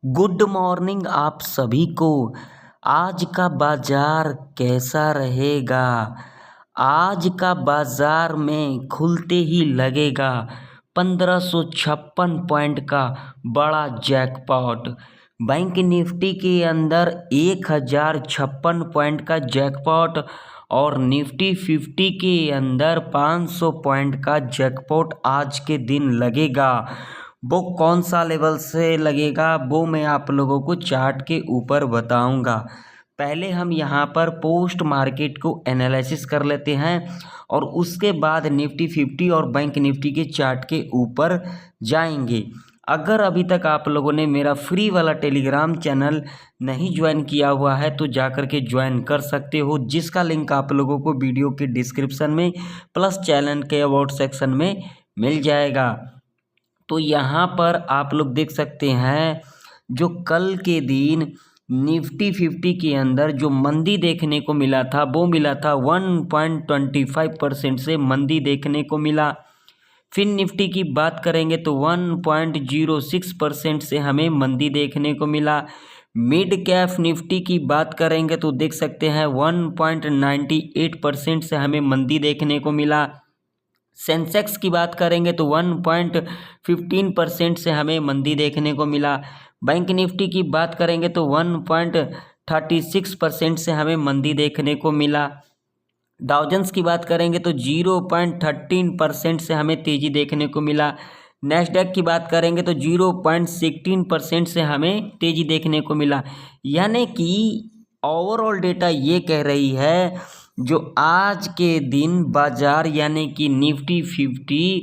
Good morning आप सभी को। आज का बाजार कैसा रहेगा? आज का बाजार में खुलते ही लगेगा 1556 पॉइंट का बड़ा जैकपॉट। बैंक निफ्टी के अंदर 1056 पॉइंट का जैकपॉट और निफ्टी 50 के अंदर 500 पॉइंट का जैकपॉट आज के दिन लगेगा। वो कौन सा लेवल से लगेगा वो मैं आप लोगों को चार्ट के ऊपर बताऊंगा। पहले हम यहाँ पर पोस्ट मार्केट को एनालिसिस कर लेते हैं और उसके बाद निफ्टी 50 और बैंक निफ्टी के चार्ट के ऊपर जाएंगे। अगर अभी तक आप लोगों ने मेरा फ्री वाला टेलीग्राम चैनल नहीं ज्वाइन किया हुआ है तो जाकर के ज्वाइन कर सकते हो, जिसका लिंक आप लोगों को वीडियो के डिस्क्रिप्शन में प्लस चैनल के अबाउट सेक्शन में मिल जाएगा। तो यहाँ पर आप लोग देख सकते हैं जो कल के दिन निफ्टी 50 के अंदर जो मंदी देखने को मिला था वो मिला था 1.25% से मंदी देखने को मिला। फिर निफ्टी की बात करेंगे तो 1.06% से हमें मंदी देखने को मिला। मिड कैप निफ्टी की बात करेंगे तो देख सकते हैं 1.98% से हमें मंदी देखने को मिला। सेंसेक्स की बात करेंगे तो 1.15% से हमें मंदी देखने को मिला। बैंक निफ्टी की बात करेंगे तो 1.36% से हमें मंदी देखने को मिला। डाउजेंस की बात करेंगे तो 0.13% से हमें तेज़ी देखने को मिला। नैस्डैक की बात करेंगे तो 0.16% से हमें तेज़ी देखने को मिला। यानी कि ओवरऑल डेटा ये कह रही है जो आज के दिन बाजार यानी कि निफ्टी 50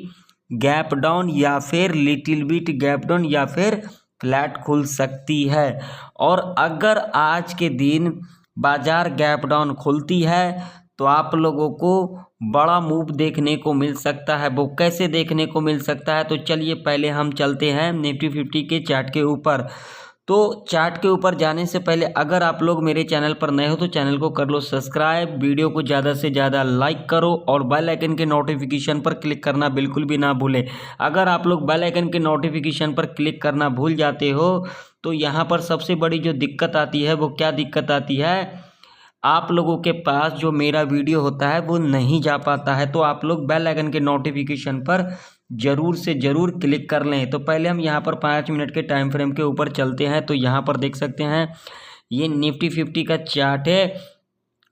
गैप डाउन या फिर लिटिल बिट गैप डाउन या फिर फ्लैट खुल सकती है। और अगर आज के दिन बाजार गैप डाउन खुलती है तो आप लोगों को बड़ा मूव देखने को मिल सकता है। वो कैसे देखने को मिल सकता है तो चलिए पहले हम चलते हैं निफ्टी 50 के चार्ट के ऊपर। तो चार्ट के ऊपर जाने से पहले अगर आप लोग मेरे चैनल पर नए हो तो चैनल को कर लो सब्सक्राइब, वीडियो को ज़्यादा से ज़्यादा लाइक करो और बेल आइकन के नोटिफिकेशन पर क्लिक करना बिल्कुल भी ना भूलें। अगर आप लोग बेल आइकन के नोटिफिकेशन पर क्लिक करना भूल जाते हो तो यहाँ पर सबसे बड़ी जो दिक्कत आती है वो क्या दिक्कत आती है, आप लोगों के पास जो मेरा वीडियो होता है वो नहीं जा पाता है। तो आप लोग बेल आइकन के नोटिफिकेशन पर ज़रूर से ज़रूर क्लिक कर लें। तो पहले हम यहाँ पर 5 मिनट के टाइम फ्रेम के ऊपर चलते हैं। तो यहाँ पर देख सकते हैं ये निफ्टी 50 का चार्ट है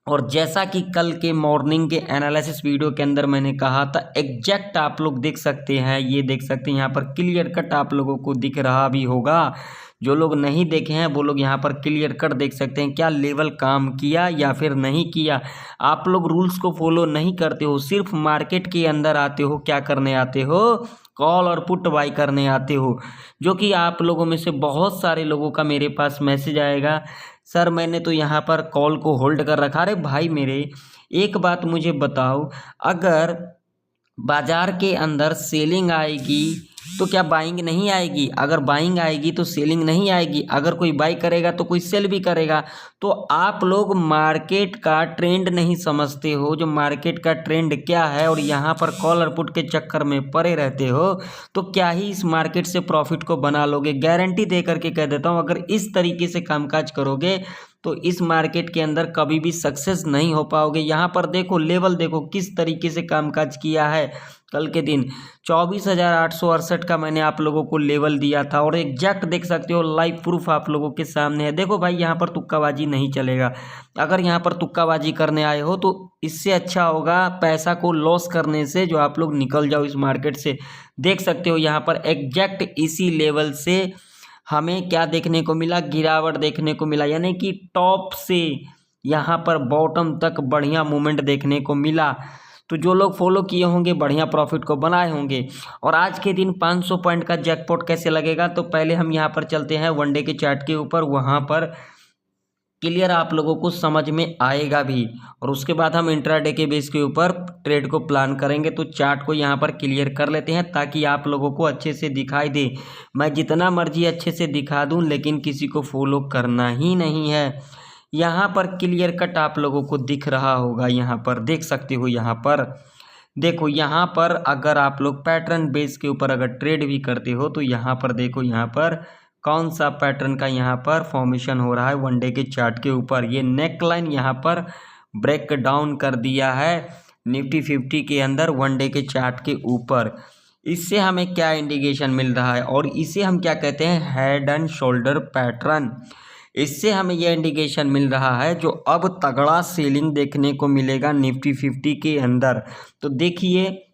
और जैसा कि कल के मॉर्निंग के एनालिसिस वीडियो के अंदर मैंने कहा था एग्जैक्ट आप लोग देख सकते हैं, ये देख सकते हैं यहाँ पर क्लियर कट आप लोगों को दिख रहा भी होगा। जो लोग नहीं देखे हैं वो लोग यहाँ पर क्लियर कट देख सकते हैं क्या लेवल काम किया या फिर नहीं किया। आप लोग रूल्स को फॉलो नहीं करते हो, सिर्फ मार्केट के अंदर आते हो, क्या करने आते हो, कॉल और पुट बाई करने आते हो। जो कि आप लोगों में से बहुत सारे लोगों का मेरे पास मैसेज आएगा, सर मैंने तो यहाँ पर कॉल को होल्ड कर रखा। अरे भाई मेरे एक बात मुझे बताओ, अगर बाजार के अंदर सेलिंग आएगी तो क्या बाइंग नहीं आएगी? अगर बाइंग आएगी तो सेलिंग नहीं आएगी। अगर कोई बाई करेगा तो कोई सेल भी करेगा। तो आप लोग मार्केट का ट्रेंड नहीं समझते हो, जो मार्केट का ट्रेंड क्या है, और यहाँ पर कॉल और पुट के चक्कर में पड़े रहते हो तो क्या ही इस मार्केट से प्रॉफिट को बना लोगे। गारंटी दे करके कह देता हूँ, अगर इस तरीके से कामकाज करोगे तो इस मार्केट के अंदर कभी भी सक्सेस नहीं हो पाओगे। यहाँ पर देखो लेवल, देखो किस तरीके से कामकाज किया है। कल के दिन 24,868 का मैंने आप लोगों को लेवल दिया था और एग्जैक्ट देख सकते हो, लाइव प्रूफ आप लोगों के सामने है। देखो भाई यहाँ पर तुक्काबाजी नहीं चलेगा। अगर यहाँ पर तुक्काबाजी करने आए हो तो इससे अच्छा होगा पैसा को लॉस करने से जो आप लोग निकल जाओ इस मार्केट से। देख सकते हो यहाँ पर एग्जैक्ट इसी लेवल से हमें क्या देखने को मिला, गिरावट देखने को मिला। यानी कि टॉप से यहाँ पर बॉटम तक बढ़िया मूवमेंट देखने को मिला। तो जो लोग फॉलो किए होंगे बढ़िया प्रॉफिट को बनाए होंगे। और आज के दिन 500 पॉइंट का जैकपॉट कैसे लगेगा तो पहले हम यहाँ पर चलते हैं वनडे के चार्ट के ऊपर, वहाँ पर क्लियर आप लोगों को समझ में आएगा भी। और उसके बाद हम इंट्राडे के बेस के ऊपर ट्रेड को प्लान करेंगे। तो चार्ट को यहाँ पर क्लियर कर लेते हैं ताकि आप लोगों को अच्छे से दिखाई दे। मैं जितना मर्जी अच्छे से दिखा दूँ लेकिन किसी को फॉलो करना ही नहीं है। यहाँ पर क्लियर कट आप लोगों को दिख रहा होगा, यहाँ पर देख सकते हो। यहाँ पर देखो, यहाँ पर अगर आप लोग पैटर्न बेस के ऊपर अगर ट्रेड भी करते हो तो यहाँ पर देखो, यहाँ पर कौन सा पैटर्न का यहाँ पर फॉर्मेशन हो रहा है वनडे के चार्ट के ऊपर। ये नेक लाइन यहाँ पर ब्रेक डाउन कर दिया है निफ्टी 50 के अंदर वनडे के चार्ट के ऊपर। इससे हमें क्या इंडिकेशन मिल रहा है, और इसे हम क्या कहते हैं, हेड एंड शोल्डर पैटर्न। इससे हमें यह इंडिकेशन मिल रहा है जो अब तगड़ा सेलिंग देखने को मिलेगा निफ्टी 50 के अंदर। तो देखिए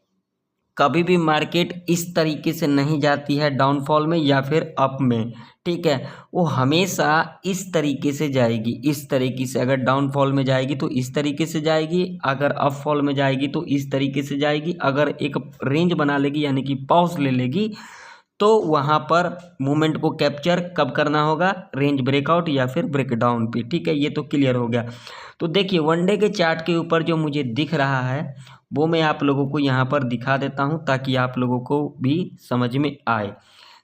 कभी भी मार्केट इस तरीके से नहीं जाती है डाउनफॉल में या फिर अप में, ठीक है, वो हमेशा इस तरीके से जाएगी, इस तरीके से। अगर डाउनफॉल में जाएगी तो इस तरीके से जाएगी, अगर अप फॉल में जाएगी तो इस तरीके से जाएगी। अगर एक रेंज बना लेगी यानी कि पॉज ले लेगी तो वहाँ पर मूवमेंट को कैप्चर कब करना होगा, रेंज ब्रेकआउट या फिर ब्रेकडाउन पे, ठीक है। ये तो क्लियर हो गया। तो देखिए वनडे के चार्ट के ऊपर जो मुझे दिख रहा है वो मैं आप लोगों को यहाँ पर दिखा देता हूँ ताकि आप लोगों को भी समझ में आए।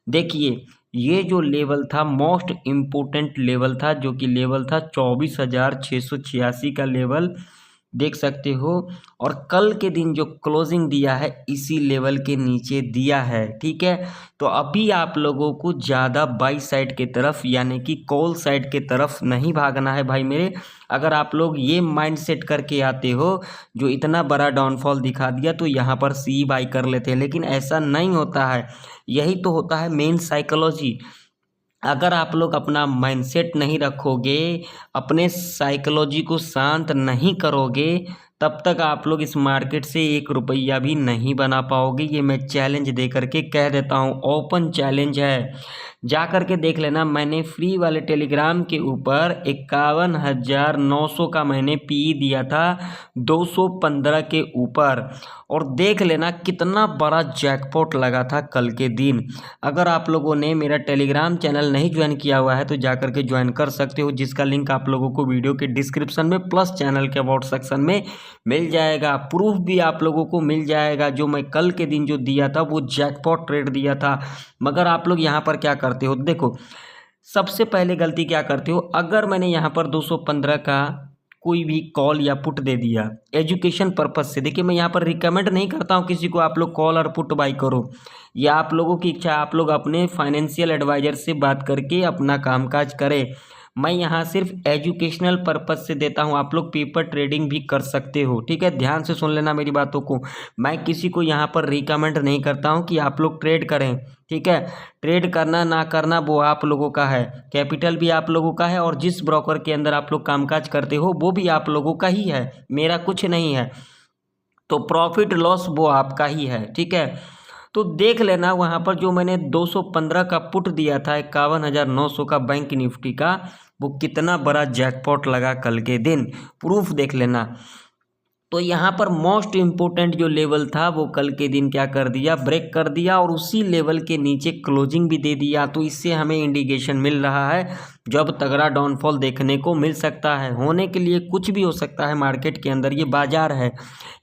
देखिए ये जो लेवल था मोस्ट इम्पोर्टेंट लेवल था, जो कि लेवल था 24,686 का लेवल, देख सकते हो। और कल के दिन जो क्लोजिंग दिया है इसी लेवल के नीचे दिया है, ठीक है। तो अभी आप लोगों को ज़्यादा बाई साइड के तरफ यानी कि कॉल साइड के तरफ नहीं भागना है भाई मेरे। अगर आप लोग ये माइंड सेट करके आते हो जो इतना बड़ा डाउनफॉल दिखा दिया तो यहाँ पर सी बाई कर लेते हैं, लेकिन ऐसा नहीं होता है। यही तो होता है मेन साइकोलॉजी। अगर आप लोग अपना माइंडसेट नहीं रखोगे, अपने साइकोलॉजी को शांत नहीं करोगे, तब तक आप लोग इस मार्केट से 1 रुपया भी नहीं बना पाओगे। ये मैं चैलेंज दे करके कह देता हूँ, ओपन चैलेंज है। जा कर के देख लेना, मैंने फ्री वाले टेलीग्राम के ऊपर 51,900 का मैंने पी दिया था 215 के ऊपर, और देख लेना कितना बड़ा जैकपॉट लगा था कल के दिन। अगर आप लोगों ने मेरा टेलीग्राम चैनल नहीं ज्वाइन किया हुआ है तो जा कर के ज्वाइन कर सकते हो, जिसका लिंक आप लोगों को वीडियो के डिस्क्रिप्शन में प्लस चैनल के अबाउट सेक्शन में मिल जाएगा। प्रूफ भी आप लोगों को मिल जाएगा। जो मैं कल के दिन जो दिया था वो जैकपॉट ट्रेड दिया था। मगर आप लोग यहाँ पर क्या करते हो, देखो सबसे पहले गलती क्या करते हो, अगर मैंने यहाँ पर 215 का कोई भी कॉल या पुट दे दिया एजुकेशन पर्पज से, देखिए मैं यहाँ पर रिकमेंड नहीं करता हूँ किसी को आप लोग कॉल और पुट बाई करो, या आप लोगों की इच्छा, आप लोग अपने फाइनेंशियल एडवाइजर से बात करके अपना कामकाज करें। मैं यहाँ सिर्फ एजुकेशनल पर्पज से देता हूँ। आप लोग पेपर ट्रेडिंग भी कर सकते हो, ठीक है, ध्यान से सुन लेना मेरी बातों को। मैं किसी को यहाँ पर रिकमेंड नहीं करता हूँ कि आप लोग ट्रेड करें, ठीक है। ट्रेड करना ना करना वो आप लोगों का है, कैपिटल भी आप लोगों का है, और जिस ब्रोकर के अंदर आप लोग कामकाज करते हो वो भी आप लोगों का ही है, मेरा कुछ नहीं है। तो प्रॉफिट लॉस वो आपका ही है, ठीक है। तो देख लेना वहाँ पर जो मैंने 215 का पुट दिया था 51,900 का बैंक निफ्टी का, वो कितना बड़ा जैकपॉट लगा कल के दिन, प्रूफ देख लेना। तो यहाँ पर मोस्ट इम्पोर्टेंट जो लेवल था वो कल के दिन क्या कर दिया, ब्रेक कर दिया, और उसी लेवल के नीचे क्लोजिंग भी दे दिया। तो इससे हमें इंडिकेशन मिल रहा है जब तगड़ा डाउनफॉल देखने को मिल सकता है। होने के लिए कुछ भी हो सकता है मार्केट के अंदर, ये बाजार है,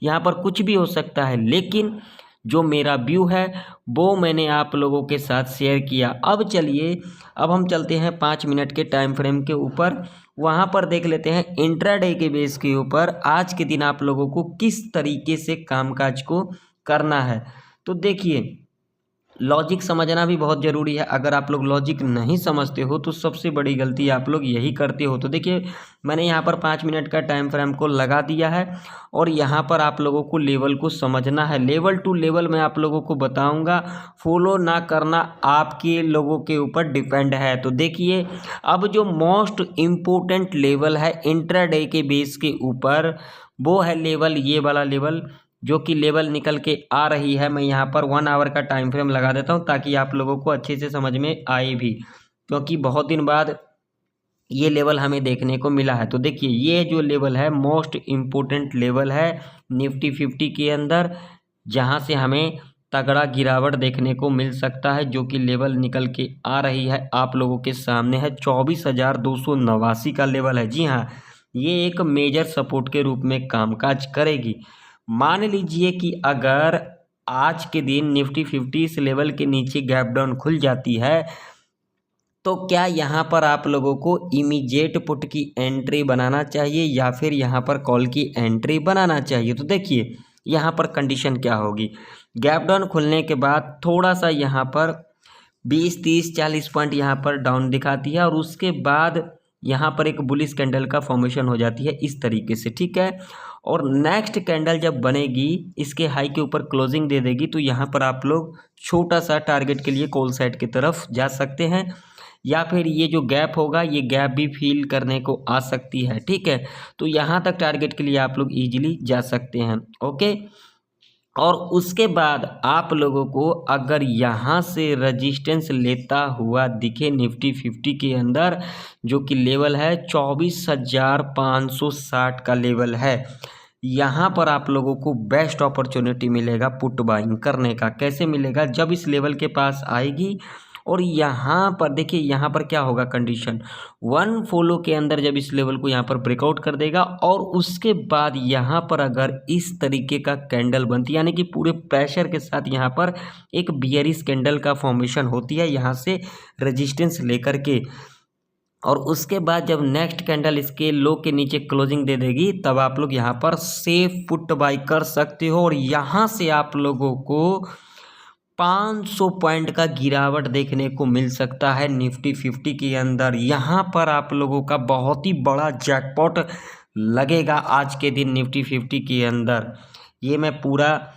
यहाँ पर कुछ भी हो सकता है, लेकिन जो मेरा व्यू है वो मैंने आप लोगों के साथ शेयर किया। अब चलिए, अब हम चलते हैं 5 मिनट के टाइम फ्रेम के ऊपर, वहाँ पर देख लेते हैं इंट्राडे के बेस के ऊपर आज के दिन आप लोगों को किस तरीके से कामकाज को करना है। तो देखिए लॉजिक समझना भी बहुत ज़रूरी है। अगर आप लोग लॉजिक नहीं समझते हो तो सबसे बड़ी गलती आप लोग यही करते हो। तो देखिए मैंने यहाँ पर 5 मिनट का टाइम फ्रेम को लगा दिया है, और यहाँ पर आप लोगों को लेवल को समझना है। लेवल टू लेवल मैं आप लोगों को बताऊँगा, फॉलो ना करना आपके लोगों के ऊपर डिपेंड है। तो देखिए अब जो मोस्ट इम्पोर्टेंट लेवल है इंट्राडे के बेस के ऊपर, वो है लेवल, ये वाला लेवल जो कि लेवल निकल के आ रही है। मैं यहाँ पर 1 आवर का टाइम फ्रेम लगा देता हूँ ताकि आप लोगों को अच्छे से समझ में आए भी, क्योंकि बहुत दिन बाद ये लेवल हमें देखने को मिला है। तो देखिए ये जो लेवल है मोस्ट इम्पोर्टेंट लेवल है निफ्टी 50 के अंदर, जहाँ से हमें तगड़ा गिरावट देखने को मिल सकता है, जो कि लेवल निकल के आ रही है आप लोगों के सामने है 24,289 का लेवल है। जी हाँ, ये एक मेजर सपोर्ट के रूप में कामकाज करेगी। मान लीजिए कि अगर आज के दिन निफ्टी 50 इस लेवल के नीचे गैप डाउन खुल जाती है, तो क्या यहाँ पर आप लोगों को इमीडिएट पुट की एंट्री बनाना चाहिए या फिर यहाँ पर कॉल की एंट्री बनाना चाहिए। तो देखिए यहाँ पर कंडीशन क्या होगी, गैप डाउन खुलने के बाद थोड़ा सा यहाँ पर 20, 30, 40 पॉइंट यहाँ पर डाउन दिखाती है और उसके बाद यहाँ पर एक बुलिश कैंडल का फॉर्मेशन हो जाती है इस तरीके से, ठीक है। और नेक्स्ट कैंडल जब बनेगी इसके हाई के ऊपर क्लोजिंग दे देगी तो यहाँ पर आप लोग छोटा सा टारगेट के लिए कॉल साइड की तरफ जा सकते हैं, या फिर ये जो गैप होगा ये गैप भी फील करने को आ सकती है, ठीक है। तो यहाँ तक टारगेट के लिए आप लोग ईजिली जा सकते हैं, ओके। और उसके बाद आप लोगों को अगर यहाँ से रजिस्टेंस लेता हुआ दिखे निफ्टी 50 के अंदर, जो कि लेवल है 24,560 का लेवल है, यहाँ पर आप लोगों को बेस्ट अपॉर्चुनिटी मिलेगा पुट बाइंग करने का। कैसे मिलेगा? जब इस लेवल के पास आएगी और यहाँ पर देखिए यहाँ पर क्या होगा कंडीशन, 1 फॉलो के अंदर जब इस लेवल को यहाँ पर ब्रेकआउट कर देगा और उसके बाद यहाँ पर अगर इस तरीके का कैंडल बनती है, यानी कि पूरे प्रेशर के साथ यहाँ पर एक बियरिश कैंडल का फॉर्मेशन होती है यहाँ से रेजिस्टेंस लेकर के, और उसके बाद जब नेक्स्ट कैंडल इसके लो के नीचे क्लोजिंग दे देगी तब आप लोग यहाँ पर सेफ पुट बाई कर सकते हो। और यहाँ से आप लोगों को 500 पॉइंट का गिरावट देखने को मिल सकता है निफ्टी 50 के अंदर। यहाँ पर आप लोगों का बहुत ही बड़ा जैकपॉट लगेगा आज के दिन निफ्टी 50 के अंदर। ये मैं पूरा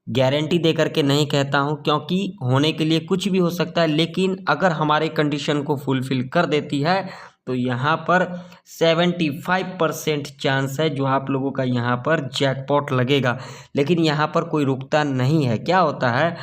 गारंटी दे करके नहीं कहता हूँ, क्योंकि होने के लिए कुछ भी हो सकता है, लेकिन अगर हमारे कंडीशन को फुलफिल कर देती है तो यहाँ पर 75% चांस है जो आप लोगों का यहाँ पर जैकपॉट लगेगा। लेकिन यहाँ पर कोई रुकता नहीं है। क्या होता है,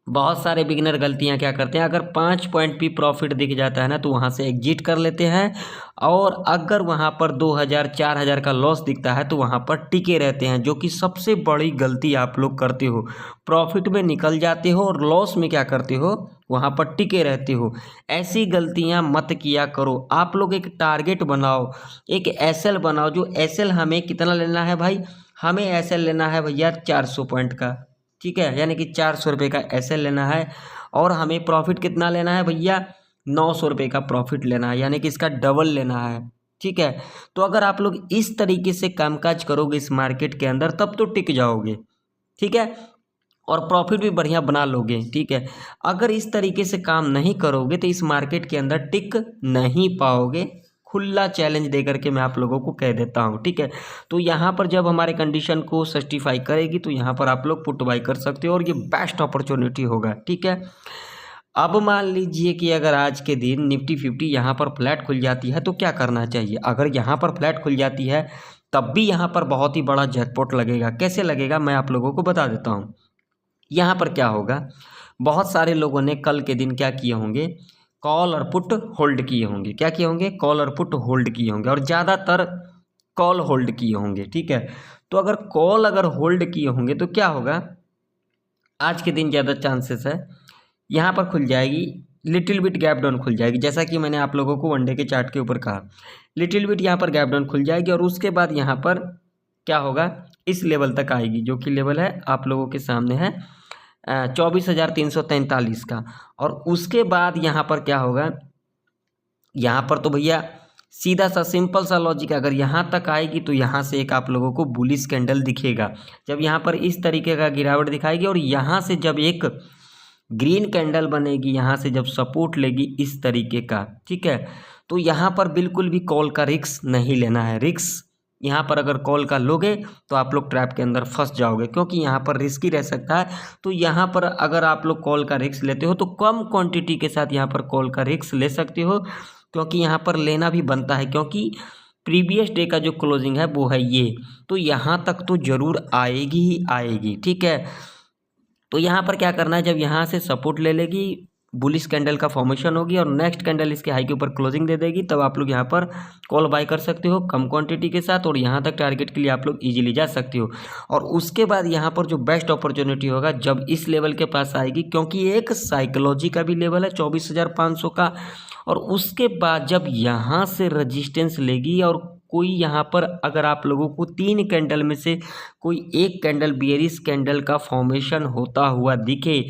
बहुत सारे बिगिनर गलतियां क्या करते हैं, अगर 5 पॉइंट भी प्रॉफिट दिख जाता है ना तो वहां से एग्जिट कर लेते हैं, और अगर वहां पर 2000 4000 का लॉस दिखता है तो वहां पर टिके रहते हैं, जो कि सबसे बड़ी गलती आप लोग करते हो। प्रॉफिट में निकल जाते हो और लॉस में क्या करते हो, वहां पर टिके रहते हो। ऐसी गलतियां मत किया करो। आप लोग एक टारगेट बनाओ, एक एसएल बनाओ। जो एसएल हमें कितना लेना है भाई, हमें एसएल लेना है भैया 400 पॉइंट का, ठीक है, यानी कि 400 रुपये का एसएल लेना है, और हमें प्रॉफिट कितना लेना है भैया, 900 रुपये का प्रॉफिट लेना है, यानी कि इसका डबल लेना है, ठीक है। तो अगर आप लोग इस तरीके से कामकाज करोगे इस मार्केट के अंदर तब तो टिक जाओगे, ठीक है, और प्रॉफिट भी बढ़िया बना लोगे, ठीक है। अगर इस तरीके से काम नहीं करोगे तो इस मार्केट के अंदर टिक नहीं पाओगे। खुला चैलेंज दे करके मैं आप लोगों को कह देता हूं, ठीक है। तो यहाँ पर जब हमारे कंडीशन को सस्टिफाई करेगी तो यहाँ पर आप लोग पुट बाई कर सकते हो और ये बेस्ट अपॉर्चुनिटी होगा, ठीक है। अब मान लीजिए कि अगर आज के दिन निफ्टी 50 यहाँ पर फ्लैट खुल जाती है तो क्या करना चाहिए। अगर यहाँ पर फ्लैट खुल जाती है तब भी यहाँ पर बहुत ही बड़ा जैकपॉट लगेगा। कैसे लगेगा मैं आप लोगों को बता देता हूँ। यहाँ पर क्या होगा, बहुत सारे लोगों ने कल के दिन क्या किए होंगे, कॉल और पुट होल्ड किए होंगे। क्या किए होंगे, कॉल और पुट होल्ड किए होंगे, और ज़्यादातर कॉल होल्ड किए होंगे, ठीक है। तो अगर कॉल होल्ड किए होंगे तो क्या होगा, आज के दिन ज़्यादा चांसेस है यहाँ पर खुल जाएगी, लिटिल बिट गैप डाउन खुल जाएगी, जैसा कि मैंने आप लोगों को वनडे के चार्ट के ऊपर कहा, लिटिल बिट यहाँ पर गैप डाउन खुल जाएगी, और उसके बाद यहाँ पर क्या होगा, इस लेवल तक आएगी, जो कि लेवल है आप लोगों के सामने है 24,343 का। और उसके बाद यहाँ पर क्या होगा, यहाँ पर तो भैया सीधा सा सिंपल सा लॉजिक, अगर यहाँ तक आएगी तो यहाँ से एक आप लोगों को बुलिश कैंडल दिखेगा। जब यहाँ पर इस तरीके का गिरावट दिखाएगी और यहाँ से जब एक ग्रीन कैंडल बनेगी, यहाँ से जब सपोर्ट लेगी इस तरीके का, ठीक है, तो यहाँ पर बिल्कुल भी कॉल का रिस्क नहीं लेना है। रिस्क यहाँ पर अगर कॉल का लोगे तो आप लोग ट्रैप के अंदर फंस जाओगे, क्योंकि यहाँ पर रिस्क ही रह सकता है। तो यहाँ पर अगर आप लोग कॉल का रिस्क लेते हो तो कम क्वांटिटी के साथ यहाँ पर कॉल का रिस्क ले सकते हो, क्योंकि यहाँ पर लेना भी बनता है, क्योंकि प्रीवियस डे का जो क्लोजिंग है वो है ये, तो यहाँ तक तो ज़रूर आएगी ही आएगी, ठीक है। तो यहाँ पर क्या करना है, जब यहाँ से सपोर्ट ले लेगी, बुलिश कैंडल का फॉर्मेशन होगी और नेक्स्ट कैंडल इसके हाई के ऊपर क्लोजिंग दे देगी, तब आप लोग यहाँ पर कॉल बाय कर सकते हो कम क्वांटिटी के साथ, और यहाँ तक टारगेट के लिए आप लोग इजीली जा सकते हो। और उसके बाद यहाँ पर जो बेस्ट अपॉर्चुनिटी होगा जब इस लेवल के पास आएगी, क्योंकि एक साइकोलॉजी का भी लेवल है 24,500 का, और उसके बाद जब यहाँ से रजिस्टेंस लेगी और कोई यहाँ पर अगर आप लोगों को 3 कैंडल में से कोई एक कैंडल बियरिश कैंडल का फॉर्मेशन होता हुआ दिखे,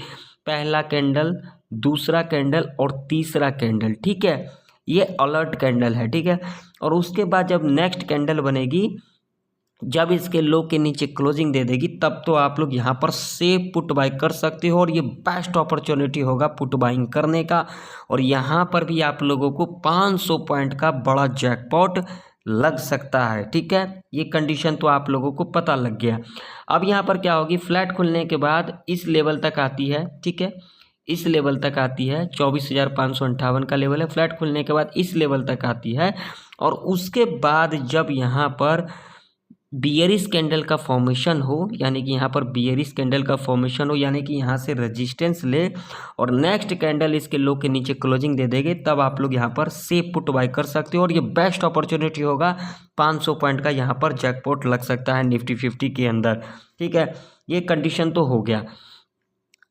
पहला कैंडल, दूसरा कैंडल और तीसरा कैंडल, ठीक है, ये अलर्ट कैंडल है, ठीक है। और उसके बाद जब नेक्स्ट कैंडल बनेगी जब इसके लो के नीचे क्लोजिंग दे देगी तब तो आप लोग यहाँ पर सेफ पुट बाई कर सकते हो और ये बेस्ट अपॉर्चुनिटी होगा पुट बाइंग करने का। और यहाँ पर भी आप लोगों को 500 पॉइंट का बड़ा जैकपॉट लग सकता है। ठीक है, ये कंडीशन तो आप लोगों को पता लग गया। अब यहाँ पर क्या होगी, फ्लैट खुलने के बाद इस लेवल तक आती है। ठीक है, इस लेवल तक आती है, 24,558 का लेवल है। फ्लैट खुलने के बाद इस लेवल तक आती है और उसके बाद जब यहाँ पर बियरिश कैंडल का फॉर्मेशन हो, यानी कि यहाँ पर बियरिश कैंडल का फॉर्मेशन हो, यानी कि यहाँ से रेजिस्टेंस ले और नेक्स्ट कैंडल इसके लो के नीचे क्लोजिंग दे देंगे, तब आप लोग यहाँ पर सेफ पुट बाय कर सकते हो और ये बेस्ट अपॉर्चुनिटी होगा। 500 पॉइंट का यहाँ पर जैकपॉट लग सकता है निफ्टी 50 के अंदर। ठीक है, ये कंडीशन तो हो गया।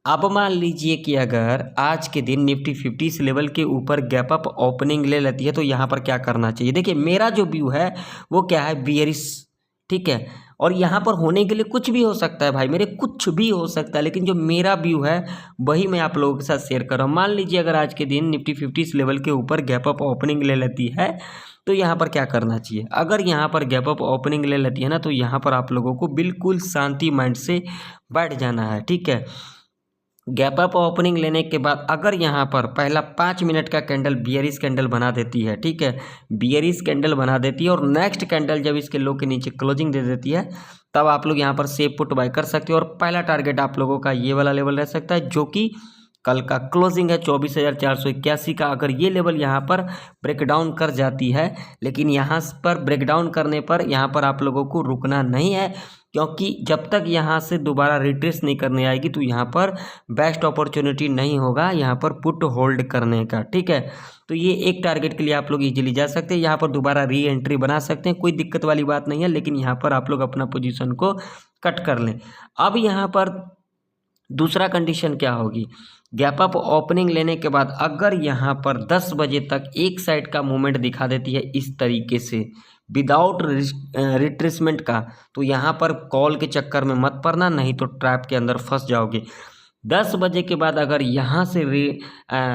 अब मान लीजिए कि अगर आज के दिन निफ्टी 50 इस लेवल के ऊपर गैप अप ओपनिंग ले लेती है तो यहाँ पर क्या करना चाहिए। देखिए, मेरा जो व्यू है वो क्या है, बियरिश। ठीक है, और यहाँ पर होने के लिए कुछ भी हो सकता है भाई मेरे, कुछ भी हो सकता है, लेकिन जो मेरा व्यू है वही मैं आप लोगों के साथ शेयर कर रहा हूँ। मान लीजिए अगर आज के दिन निफ्टी 50 इस लेवल के ऊपर गैप अप ओपनिंग ले लेती है तो यहाँ पर क्या करना चाहिए। अगर यहाँ पर गैप अप ओपनिंग ले लेती है ना तो यहाँ पर आप लोगों को बिल्कुल शांति माइंड से बैठ जाना है। ठीक है, गैप अप ओपनिंग लेने के बाद अगर यहाँ पर पहला 5 मिनट का कैंडल बियरिश कैंडल बना देती है, ठीक है, बियरिश कैंडल बना देती है और नेक्स्ट कैंडल जब इसके लो के नीचे क्लोजिंग दे देती है तब आप लोग यहाँ पर सेफ पुट बाय कर सकते हो। और पहला टारगेट आप लोगों का ये वाला लेवल रह सकता है जो कि कल का क्लोजिंग है 24,481 का। अगर ये लेवल यहाँ पर ब्रेकडाउन कर जाती है, लेकिन यहाँ पर ब्रेकडाउन करने पर यहाँ पर आप लोगों को रुकना नहीं है, क्योंकि जब तक यहाँ से दोबारा रिट्रेस नहीं करने आएगी तो यहाँ पर बेस्ट अपॉर्चुनिटी नहीं होगा यहाँ पर पुट होल्ड करने का। ठीक है, तो ये एक टारगेट के लिए आप लोग इजीली जा सकते हैं, यहाँ पर दोबारा री एंट्री बना सकते हैं, कोई दिक्कत वाली बात नहीं है। लेकिन यहाँ पर आप लोग अपना पोजीशन को कट कर लें। अब यहाँ पर दूसरा कंडीशन क्या होगी, गैप अप ओपनिंग लेने के बाद अगर यहाँ पर 10 बजे तक एक साइड का मूवमेंट दिखा देती है इस तरीके से विदाउट रिट्रेसमेंट का, तो यहाँ पर कॉल के चक्कर में मत पड़ना, नहीं तो ट्रैप के अंदर फंस जाओगे। 10 बजे के बाद अगर यहाँ से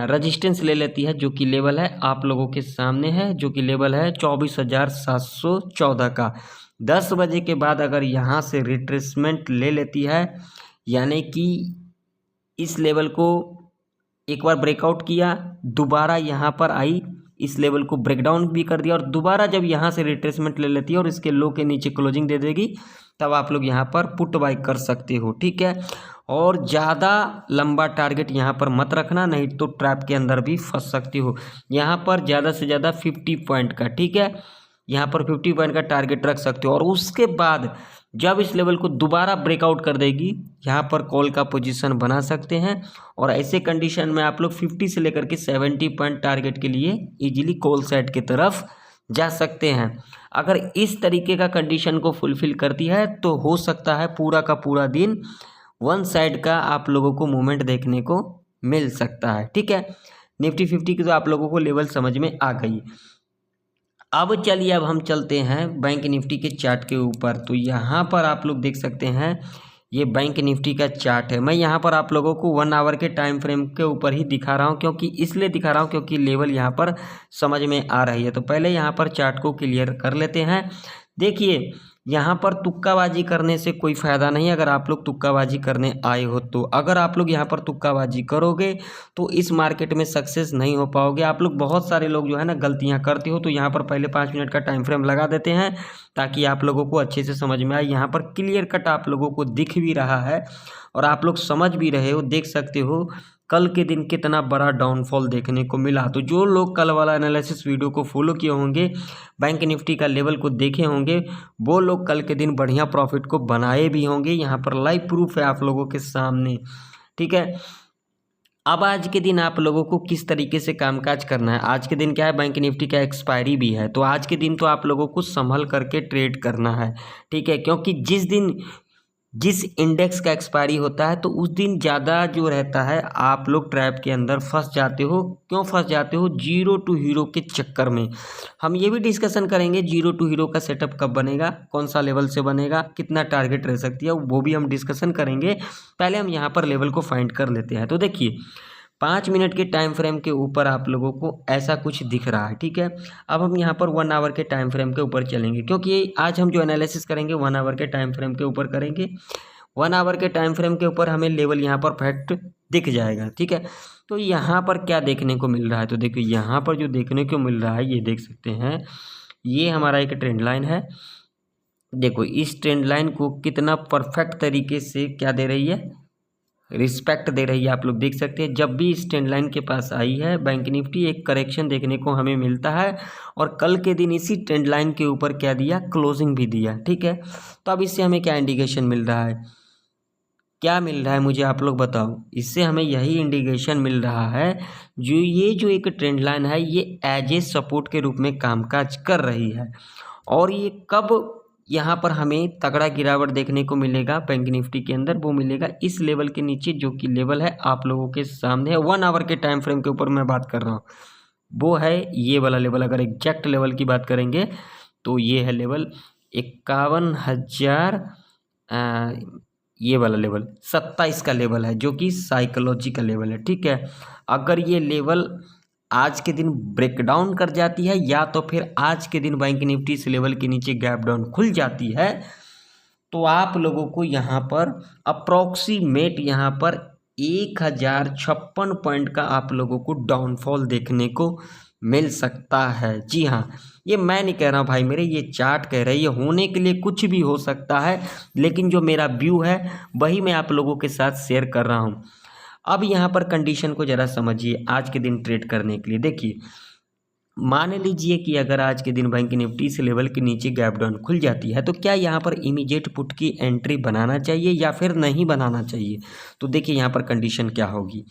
रजिस्टेंस ले लेती है, जो कि लेवल है आप लोगों के सामने है, जो कि लेवल है 24,714 का। 10 बजे के बाद अगर यहाँ से रिट्रेसमेंट ले लेती है, यानी कि इस लेवल को एक बार ब्रेकआउट किया, दोबारा यहाँ पर आई, इस लेवल को ब्रेकडाउन भी कर दिया और दोबारा जब यहाँ से रिट्रेसमेंट ले लेती है और इसके लो के नीचे क्लोजिंग दे देगी, तब आप लोग यहाँ पर पुट बाय कर सकते हो। ठीक है, और ज़्यादा लंबा टारगेट यहाँ पर मत रखना, नहीं तो ट्रैप के अंदर भी फंस सकती हो। यहाँ पर ज़्यादा से ज़्यादा 50 पॉइंट का, ठीक है, यहाँ पर 50 पॉइंट का टारगेट रख सकते हो और उसके बाद जब इस लेवल को दोबारा ब्रेकआउट कर देगी यहाँ पर कॉल का पोजीशन बना सकते हैं। और ऐसे कंडीशन में आप लोग 50 से लेकर के 70 पॉइंट टारगेट के लिए इजीली कॉल साइड की तरफ जा सकते हैं। अगर इस तरीके का कंडीशन को फुलफिल करती है तो हो सकता है पूरा का पूरा दिन वन साइड का आप लोगों को मूवमेंट देखने को मिल सकता है। ठीक है, निफ्टी 50 की तो आप लोगों को लेवल समझ में आ गई। अब चलिए अब हम चलते हैं बैंक निफ्टी के चार्ट के ऊपर। तो यहाँ पर आप लोग देख सकते हैं ये बैंक निफ्टी का चार्ट है। मैं यहाँ पर आप लोगों को 1 आवर के टाइम फ्रेम के ऊपर ही दिखा रहा हूँ, क्योंकि इसलिए दिखा रहा हूँ क्योंकि लेवल यहाँ पर समझ में आ रही है। तो पहले यहाँ पर चार्ट को क्लियर कर लेते हैं। देखिए, यहाँ पर तुक्काबाजी करने से कोई फ़ायदा नहीं। अगर आप लोग तुक्काबाजी करने आए हो तो अगर आप लोग यहाँ पर तुक्काबाजी करोगे तो इस मार्केट में सक्सेस नहीं हो पाओगे। आप लोग बहुत सारे लोग जो है ना गलतियाँ करते हो, तो यहाँ पर पहले 5 मिनट का टाइम फ्रेम लगा देते हैं ताकि आप लोगों को अच्छे से समझ में आए। यहाँ पर क्लियर कट आप लोगों को दिख भी रहा है और आप लोग समझ भी रहे हो, देख सकते हो कल के दिन कितना बड़ा डाउनफॉल देखने को मिला। तो जो लोग कल वाला एनालिसिस वीडियो को फॉलो किए होंगे, बैंक निफ्टी का लेवल को देखे होंगे, वो लोग कल के दिन बढ़िया प्रॉफिट को बनाए भी होंगे। यहाँ पर लाइव प्रूफ है आप लोगों के सामने। ठीक है, अब आज के दिन आप लोगों को किस तरीके से कामकाज करना है। आज के दिन क्या है, बैंक निफ्टी का एक्सपायरी भी है, तो आज के दिन तो आप लोगों को संभल करके ट्रेड करना है। ठीक है, क्योंकि जिस इंडेक्स का एक्सपायरी होता है तो उस दिन ज़्यादा जो रहता है आप लोग ट्रैप के अंदर फंस जाते हो। क्यों फंस जाते हो? जीरो टू हीरो के चक्कर में। हम ये भी डिस्कशन करेंगे जीरो टू हीरो का सेटअप कब बनेगा, कौन सा लेवल से बनेगा, कितना टारगेट रह सकती है, वो भी हम डिस्कशन करेंगे। पहले हम यहाँ पर लेवल को फाइंड कर लेते हैं। तो देखिए, 5 मिनट के टाइम फ्रेम के ऊपर आप लोगों को ऐसा कुछ दिख रहा है, ठीक है। अब हम यहाँ पर 1 आवर के टाइम फ्रेम के ऊपर चलेंगे, क्योंकि आज हम जो एनालिसिस करेंगे 1 आवर के टाइम फ्रेम के ऊपर करेंगे। 1 आवर के टाइम फ्रेम के ऊपर हमें लेवल यहाँ पर फैक्ट दिख जाएगा, ठीक है। तो यहाँ पर क्या देखने को मिल रहा है, तो देखिए यहाँ पर जो देखने को मिल रहा है ये देख सकते हैं, ये हमारा एक ट्रेंड लाइन है। देखो इस ट्रेंड लाइन को कितना परफेक्ट तरीके से क्या दे रही है, रिस्पेक्ट दे रही है। आप लोग देख सकते हैं जब भी इस ट्रेंड लाइन के पास आई है बैंक निफ्टी, एक करेक्शन देखने को हमें मिलता है, और कल के दिन इसी ट्रेंड लाइन के ऊपर क्या दिया, क्लोजिंग भी दिया, ठीक है। तो अब इससे हमें क्या इंडिकेशन मिल रहा है, क्या मिल रहा है मुझे आप लोग बताओ। इससे हमें यही इंडिकेशन मिल रहा है जो ये जो एक ट्रेंड लाइन है ये एज ए सपोर्ट के रूप में कामकाज कर रही है, और ये कब यहाँ पर हमें तगड़ा गिरावट देखने को मिलेगा बैंक निफ्टी के अंदर, वो मिलेगा इस लेवल के नीचे, जो कि लेवल है आप लोगों के सामने है। 1 आवर के टाइम फ्रेम के ऊपर मैं बात कर रहा हूँ, वो है ये वाला लेवल। अगर एग्जैक्ट लेवल की बात करेंगे तो ये है लेवल 51,000, ये वाला लेवल 27 का लेवल है, जो कि साइकोलॉजी का लेवल है, ठीक है। अगर ये लेवल आज के दिन ब्रेकडाउन कर जाती है, या तो फिर आज के दिन बैंक निफ्टी इस लेवल के नीचे गैप डाउन खुल जाती है, तो आप लोगों को यहाँ पर अप्रॉक्सीमेट यहाँ पर 1056 पॉइंट का आप लोगों को डाउनफॉल देखने को मिल सकता है। जी हाँ, ये मैं नहीं कह रहा हूँ भाई मेरे, ये चार्ट कह रही है। होने के लिए कुछ भी हो सकता है, लेकिन जो मेरा व्यू है वही मैं आप लोगों के साथ शेयर कर रहा हूँ। अब यहाँ पर कंडीशन को ज़रा समझिए आज के दिन ट्रेड करने के लिए। देखिए मान लीजिए कि अगर आज के दिन बैंक निफ्टी इस लेवल के नीचे गैप डाउन खुल जाती है, तो क्या यहाँ पर इमीडिएट पुट की एंट्री बनाना चाहिए या फिर नहीं बनाना चाहिए। तो देखिए यहाँ पर कंडीशन क्या होगी।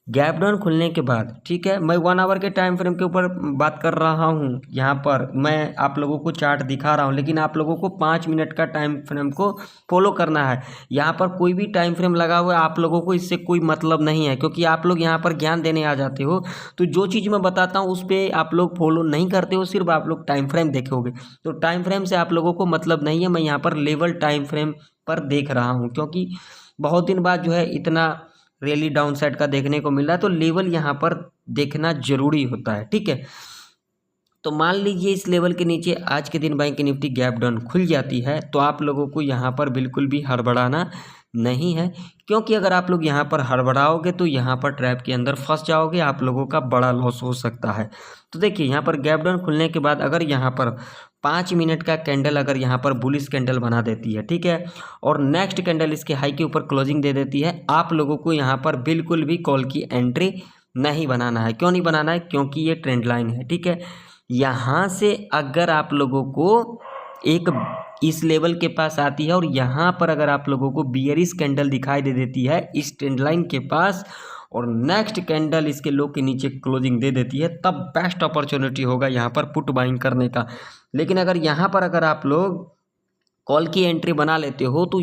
गैप डाउन खुलने के बाद, ठीक है, मैं 1 आवर के टाइम फ्रेम के ऊपर बात कर रहा हूँ, यहाँ पर मैं आप लोगों को चार्ट दिखा रहा हूँ, लेकिन आप लोगों को 5 मिनट का टाइम फ्रेम को फॉलो करना है। यहाँ पर कोई भी टाइम फ्रेम लगा हुआ है, आप लोगों को इससे कोई मतलब नहीं है, क्योंकि आप लोग यहाँ पर ज्ञान देने आ जाते हो। तो जो चीज़ मैं बताता हूँ उस पर आप लोग फॉलो नहीं करते हो, सिर्फ आप लोग टाइम फ्रेम देखोगे। तो टाइम फ्रेम से आप लोगों को मतलब नहीं है, मैं यहाँ पर लेवल टाइम फ्रेम पर देख रहा हूँ, क्योंकि बहुत दिन बाद जो है इतना रैली डाउन साइड का देखने को मिल रहा है, तो लेवल यहाँ पर देखना जरूरी होता है, ठीक है। तो मान लीजिए इस लेवल के नीचे आज के दिन बैंक निफ्टी गैप डाउन खुल जाती है, तो आप लोगों को यहाँ पर बिल्कुल भी हड़बड़ाना नहीं है, क्योंकि अगर आप लोग यहाँ पर हड़बड़ाओगे तो यहाँ पर ट्रैप के अंदर फंस जाओगे, आप लोगों का बड़ा लॉस हो सकता है। तो देखिए यहाँ पर गैप डाउन खुलने के बाद अगर यहाँ पर 5 मिनट का कैंडल अगर यहाँ पर बुलिश कैंडल बना देती है, ठीक है, और नेक्स्ट कैंडल इसके हाई के ऊपर क्लोजिंग दे देती है, आप लोगों को यहाँ पर बिल्कुल भी कॉल की एंट्री नहीं बनाना है। क्यों नहीं बनाना है, क्योंकि ये ट्रेंड लाइन है, ठीक है। यहाँ से अगर आप लोगों को एक इस लेवल के पास आती है और यहाँ पर अगर आप लोगों को बियरिश कैंडल दिखाई दे देती है इस ट्रेंड लाइन के पास, और नेक्स्ट कैंडल इसके लो के नीचे क्लोजिंग दे देती है, तब बेस्ट अपॉर्चुनिटी होगा यहाँ पर पुट बाइंग करने का। लेकिन अगर यहाँ पर अगर आप लोग कॉल की एंट्री बना लेते हो तो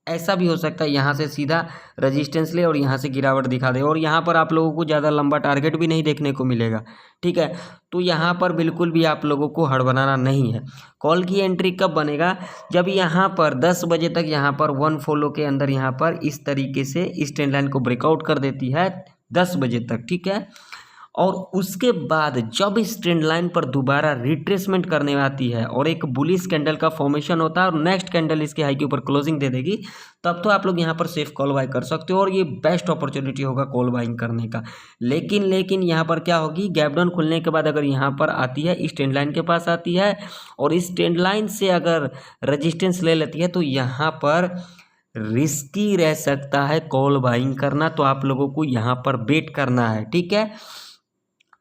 ऐसा भी हो सकता है यहाँ से सीधा रेजिस्टेंस ले और यहाँ से गिरावट दिखा दे, और यहाँ पर आप लोगों को ज़्यादा लंबा टारगेट भी नहीं देखने को मिलेगा, ठीक है। तो यहाँ पर बिल्कुल भी आप लोगों को हड़बड़ाना नहीं है। कॉल की एंट्री कब बनेगा, जब यहाँ पर 10 बजे तक यहाँ पर 1 फॉलो के अंदर यहाँ पर इस तरीके से इस ट्रेंड लाइन को ब्रेकआउट कर देती है 10 बजे तक, ठीक है। और उसके बाद जब इस ट्रेंड लाइन पर दोबारा रिट्रेसमेंट करने आती है और एक बुलिश कैंडल का फॉर्मेशन होता है और नेक्स्ट कैंडल इसके हाई के ऊपर क्लोजिंग दे देगी, तब तो आप लोग यहाँ पर सेफ कॉल बाय कर सकते हो और ये बेस्ट अपॉर्चुनिटी होगा कॉल बाइंग करने का। लेकिन यहाँ पर क्या होगी, गैप डाउन खुलने के बाद अगर यहाँ पर आती है, इस ट्रेंड लाइन के पास आती है और इस ट्रेंड लाइन से अगर रजिस्टेंस ले लेती है, तो यहाँ पर रिस्की रह सकता है कॉल बाइंग करना। तो आप लोगों को यहाँ पर वेट करना है, ठीक है।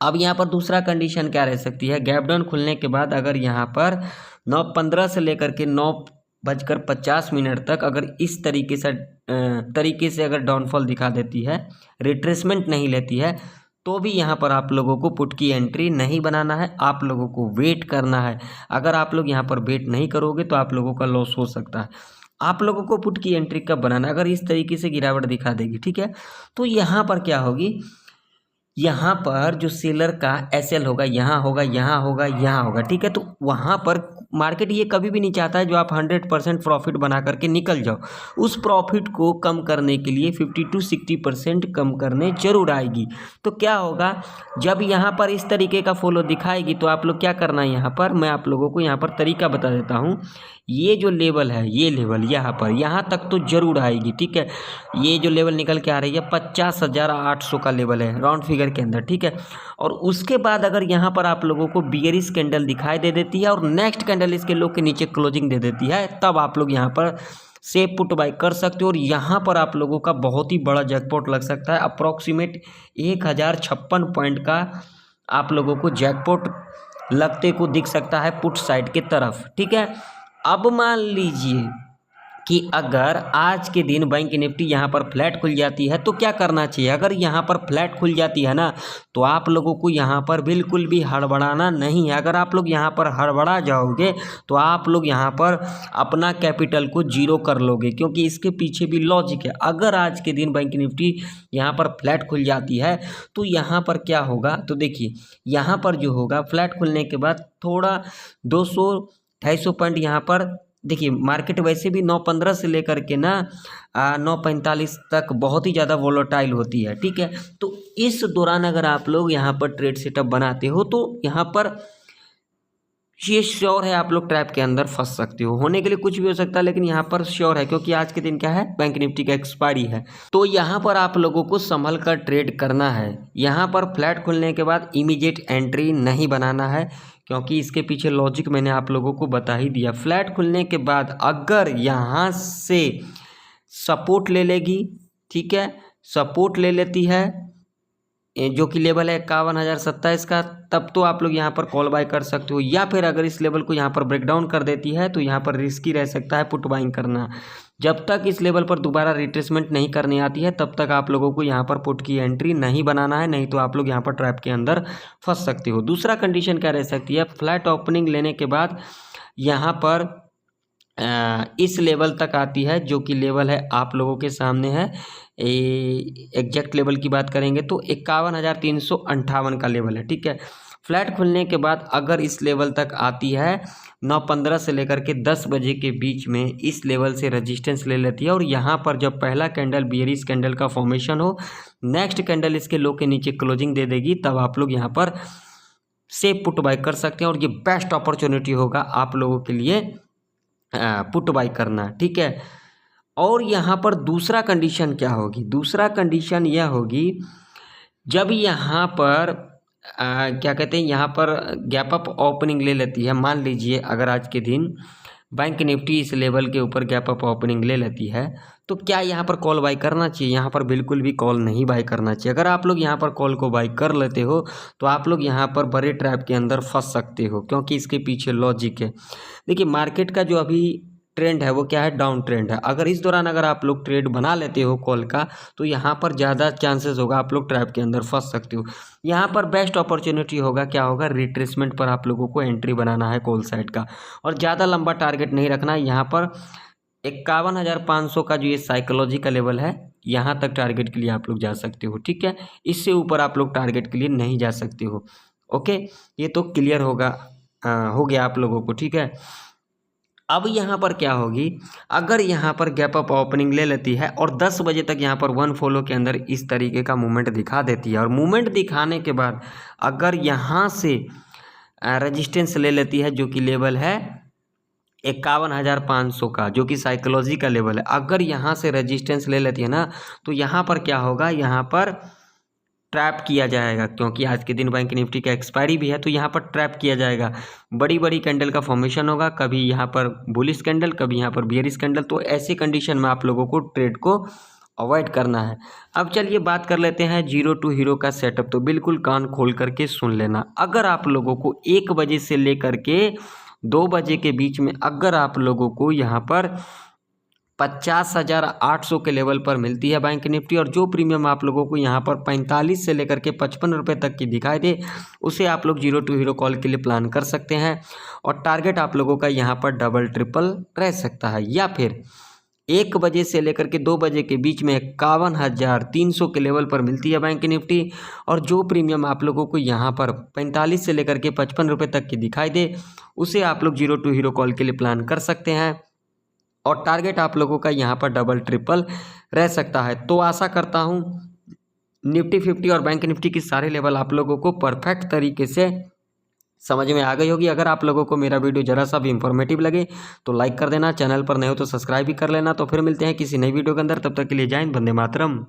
अब यहाँ पर दूसरा कंडीशन क्या रह सकती है, गैप डाउन खुलने के बाद अगर यहाँ पर 9:15 से लेकर के 9:50 तक अगर इस तरीके से अगर डाउनफॉल दिखा देती है, रिट्रेसमेंट नहीं लेती है, तो भी यहाँ पर आप लोगों को पुट की एंट्री नहीं बनाना है, आप लोगों को वेट करना है। अगर आप लोग यहाँ पर वेट नहीं करोगे तो आप लोगों का लॉस हो सकता है। आप लोगों को पुट की एंट्री कब बनाना है, अगर इस तरीके से गिरावट दिखा देगी, ठीक है, तो यहाँ पर क्या होगी, यहाँ पर जो सेलर का एसएल होगा, यहाँ होगा, यहाँ होगा, यहाँ होगा, ठीक है। तो वहाँ पर मार्केट ये कभी भी नहीं चाहता है जो आप 100% प्रॉफिट बना करके निकल जाओ। उस प्रॉफिट को कम करने के लिए 50-60% कम करने जरूर आएगी। तो क्या होगा, जब यहाँ पर इस तरीके का फॉलो दिखाएगी तो आप लोग क्या करना है, यहाँ पर मैं आप लोगों को यहाँ पर तरीका बता देता हूँ। ये जो लेवल है, ये लेवल यहाँ पर, यहाँ तक तो जरूर आएगी, ठीक है। ये जो लेवल निकल के आ रही है 50,800 का लेवल है राउंड फिगर के अंदर, ठीक है। और उसके बाद अगर यहाँ पर आप लोगों को बियरिश कैंडल दिखाई दे देती है और नेक्स्ट कैंडल इसके लो के नीचे क्लोजिंग दे देती है, तब आप लोग यहाँ पर से पुट बाय कर सकते हो। और यहाँ पर आप लोगों का बहुत ही बड़ा जैकपॉट लग सकता है। अप्रॉक्सीमेट 1056 पॉइंट का आप लोगों को जैकपॉट लगते को दिख सकता है पुट साइड की तरफ, ठीक है। अब मान लीजिए कि अगर आज के दिन बैंक निफ्टी यहाँ पर फ्लैट खुल जाती है तो क्या करना चाहिए। अगर यहाँ पर फ्लैट खुल जाती है ना, तो आप लोगों को यहाँ पर बिल्कुल भी हड़बड़ाना नहीं है। अगर आप लोग यहाँ पर हड़बड़ा जाओगे तो आप लोग यहाँ पर अपना कैपिटल को जीरो कर लोगे, क्योंकि इसके पीछे भी लॉजिक है। अगर आज के दिन बैंक निफ्टी यहाँ पर फ्लैट खुल जाती है तो यहाँ पर क्या होगा, तो देखिए यहाँ पर जो होगा फ्लैट खुलने के बाद थोड़ा 200-250 पॉइंट यहाँ पर, देखिए मार्केट वैसे भी 9:15 से लेकर के ना 9:45 तक बहुत ही ज़्यादा वोलेटाइल होती है, ठीक है। तो इस दौरान अगर आप लोग यहाँ पर ट्रेड सेटअप बनाते हो तो यहाँ पर ये श्योर है आप लोग ट्रैप के अंदर फंस सकते हो। होने के लिए कुछ भी हो सकता है, लेकिन यहाँ पर श्योर है, क्योंकि आज के दिन क्या है, बैंक निफ्टी का एक्सपायरी है। तो यहाँ पर आप लोगों को संभल कर ट्रेड करना है। यहाँ पर फ्लैट खुलने के बाद इमीडिएट एंट्री नहीं बनाना है, क्योंकि इसके पीछे लॉजिक मैंने आप लोगों को बता ही दिया। फ्लैट खुलने के बाद अगर यहाँ से सपोर्ट ले लेगी, ठीक है, सपोर्ट ले लेती है जो कि लेवल है 51,027 का, तब तो आप लोग यहाँ पर कॉल बाय कर सकते हो। या फिर अगर इस लेवल को यहाँ पर ब्रेकडाउन कर देती है तो यहाँ पर रिस्की रह सकता है पुट बाइंग करना। जब तक इस लेवल पर दोबारा रिट्रेसमेंट नहीं करनी आती है तब तक आप लोगों को यहाँ पर पुट की एंट्री नहीं बनाना है, नहीं तो आप लोग यहाँ पर ट्रैप के अंदर फंस सकते हो। दूसरा कंडीशन क्या रह सकती है, फ्लैट ओपनिंग लेने के बाद यहाँ पर इस लेवल तक आती है, जो कि लेवल है आप लोगों के सामने है। एग्जैक्ट लेवल की बात करेंगे तो 51,358 का लेवल है, ठीक है। फ्लैट खुलने के बाद अगर इस लेवल तक आती है 9:15 से लेकर के 10 बजे के बीच में, इस लेवल से रेजिस्टेंस ले लेती है। और यहाँ पर जब पहला कैंडल बियरिश कैंडल का फॉर्मेशन हो, नेक्स्ट कैंडल इसके लो के नीचे क्लोजिंग दे देगी, तब आप लोग यहाँ पर से पुट बाय कर सकते हैं। और ये बेस्ट अपॉर्चुनिटी होगा आप लोगों के लिए पुट बाय करना, ठीक है। और यहाँ पर दूसरा कंडीशन क्या होगी, दूसरा कंडीशन यह होगी जब यहाँ पर क्या कहते हैं, यहाँ पर गैप अप ओपनिंग ले लेती है। मान लीजिए अगर आज के दिन बैंक निफ्टी इस लेवल के ऊपर गैप अप ओपनिंग ले लेती है तो क्या यहाँ पर कॉल बाय करना चाहिए? यहाँ पर बिल्कुल भी कॉल नहीं बाय करना चाहिए। अगर आप लोग यहाँ पर कॉल को बाय कर लेते हो तो आप लोग यहाँ पर बड़े ट्रैप के अंदर फंस सकते हो, क्योंकि इसके पीछे लॉजिक है। देखिए मार्केट का जो अभी ट्रेंड है वो क्या है, डाउन ट्रेंड है। अगर इस दौरान अगर आप लोग ट्रेड बना लेते हो कॉल का तो यहाँ पर ज़्यादा चांसेस होगा आप लोग ट्रैप के अंदर फंस सकते हो। यहाँ पर बेस्ट अपॉर्चुनिटी होगा, क्या होगा, रिट्रेसमेंट पर आप लोगों को एंट्री बनाना है कॉल साइड का, और ज़्यादा लंबा टारगेट नहीं रखना है। यहाँ पर 51,500 का जो ये साइकोलॉजी का लेवल है, यहाँ तक टारगेट के लिए आप लोग जा सकते हो, ठीक है। इससे ऊपर आप लोग टारगेट के लिए नहीं जा सकते हो। ओके, ये तो क्लियर होगा, हो गया आप लोगों को, ठीक है। अब यहाँ पर क्या होगी, अगर यहाँ पर गैप अप ओपनिंग ले लेती है और 10 बजे तक यहाँ पर वन फॉलो के अंदर इस तरीके का मूवमेंट दिखा देती है, और मूवमेंट दिखाने के बाद अगर यहाँ से रेजिस्टेंस ले लेती है जो कि लेवल है 51,500 का, जो कि साइकोलॉजी का लेवल है, अगर यहाँ से रेजिस्टेंस ले लेती है ना, तो यहाँ पर क्या होगा, यहाँ पर ट्रैप किया जाएगा, क्योंकि आज के दिन बैंक निफ्टी का एक्सपायरी भी है। तो यहाँ पर ट्रैप किया जाएगा, बड़ी बड़ी कैंडल का फॉर्मेशन होगा, कभी यहाँ पर बुलिश कैंडल, कभी यहाँ पर बियरिश कैंडल। तो ऐसे कंडीशन में आप लोगों को ट्रेड को अवॉइड करना है। अब चलिए बात कर लेते हैं जीरो टू हीरो का सेटअप। तो बिल्कुल कान खोल करके सुन लेना। अगर आप लोगों को 1 बजे से लेकर के 2 बजे के बीच में अगर आप लोगों को यहाँ पर 50,800 के लेवल पर मिलती है बैंक निफ्टी, और जो प्रीमियम आप लोगों को यहाँ पर 45 से लेकर के 55 रुपये तक की दिखाई दे, उसे आप लोग जीरो टू हीरो कॉल के लिए प्लान कर सकते हैं। और टारगेट आप लोगों का यहाँ पर डबल ट्रिपल रह सकता है, या फिर 1 बजे से लेकर के 2 बजे के बीच में 51,300 के लेवल पर मिलती है बैंक निफ्टी। और जो प्रीमियम आप लोगों को यहाँ पर 45 से लेकर के 55 रुपये तक की दिखाई दे, उसे आप लोग 0 to हीरो कॉल के लिए प्लान कर सकते हैं। और टारगेट आप लोगों का यहाँ पर डबल ट्रिपल रह सकता है। तो आशा करता हूँ निफ्टी 50 और बैंक निफ्टी की सारे लेवल आप लोगों को परफेक्ट तरीके से समझ में आ गई होगी। अगर आप लोगों को मेरा वीडियो जरा सा भी इंफॉर्मेटिव लगे तो लाइक कर देना, चैनल पर नए हो तो सब्सक्राइब भी कर लेना। तो फिर मिलते हैं किसी नई वीडियो के अंदर, तब तक के लिए जय हिंद, वंदे मातरम।